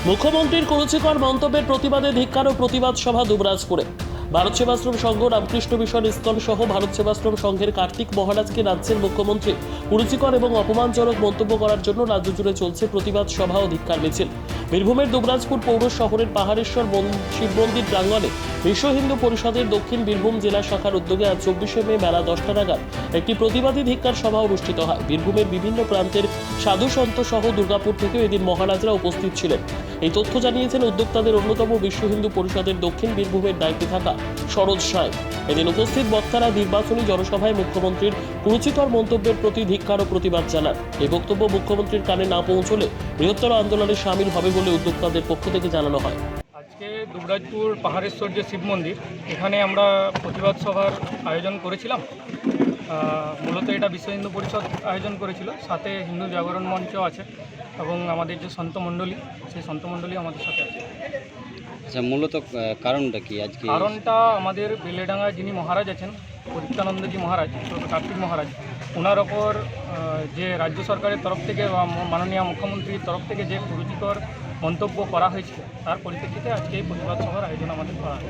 মুখ্যমন্ত্রীর কুরুচিকর মন্তব্যের প্রতিবাদে ধিক্কার ও প্রতিবাদ সভা দুবরাজপুরে। ভারত সেবাশ্রম সংঘ, রামকৃষ্ণ মিশন ইসকন সহ ভারত সেবাশ্রম সংঘের কার্তিক মহারাজকে রাজ্যের মুখ্যমন্ত্রী কুরুচিকর এবং অপমানজনক মন্তব্য করার জন্য রাজ্য জুড়ে চলছে প্রতিবাদ সভা ও ধিক্কার মিছিল। বীরভূমের দুবরাজপুর পৌর শহরের পাহাড়েশ্বর শিব মন্দির প্রাঙ্গণে বিশ্ব হিন্দু পরিষদের দক্ষিণ বীরভূম জেলা শাখার উদ্যোগে আজ 24শে মে বেলা 10টা নাগাদ একটি প্রতিবাদী ধিক্কার সভা অনুষ্ঠিত হয়। বীরভূমের বিভিন্ন প্রান্তের সাধু সন্ত সহ দুর্গাপুর থেকেও এদিন মহারাজরা উপস্থিত ছিলেন। এই তথ্য জানিয়েছেন উদ্যোক্তাদের অন্যতম বিশ্ব হিন্দু পরিষদের দক্ষিণ বীরভূমের দায়িত্বে থাকা সরোজ সাঁই। এদিন উপস্থিত বক্তারা নির্বাচনী জনসভায় মুখ্যমন্ত্রীর কুরুচিকর মন্তব্যের প্রতি ধিক্কার ও প্রতিবাদ জানান। এই বক্তব্য মুখ্যমন্ত্রীর কানে না পৌঁছলে বৃহত্তর আন্দোলনে সামিল হবে বলে উদ্যোক্তাদের পক্ষ থেকে জানানো হয়। আজকে দুবরাজপুর পাহাড়েশ্বর যে শিব মন্দির, এখানে আমরা প্রতিবাদ সভার আয়োজন করেছিলাম। মূলত এটা বিশ্ব হিন্দু পরিষদ আয়োজন করেছিল, সাথে হিন্দু জাগরণ মঞ্চ আছে এবং আমাদের যে সন্ত মণ্ডলী, সেই সন্ত মণ্ডলী আমাদের সাথে আছে। আচ্ছা, মূলত কারণটা কি আজকে? কারণটা আমাদের বেলেডাঙ্গায় যিনি মহারাজ আছেন, পরিত্যানন্দজি মহারাজ, কার্তিক মহারাজ, ওনার ওপর যে রাজ্য সরকারের তরফ থেকে বা মাননীয় মুখ্যমন্ত্রীর তরফ থেকে যে কুরুচিকর মন্তব্য করা হয়েছিল, তার পরিপ্রেক্ষিতে আজকে এই প্রতিবাদ সভার আয়োজন আমাদের করা হয়।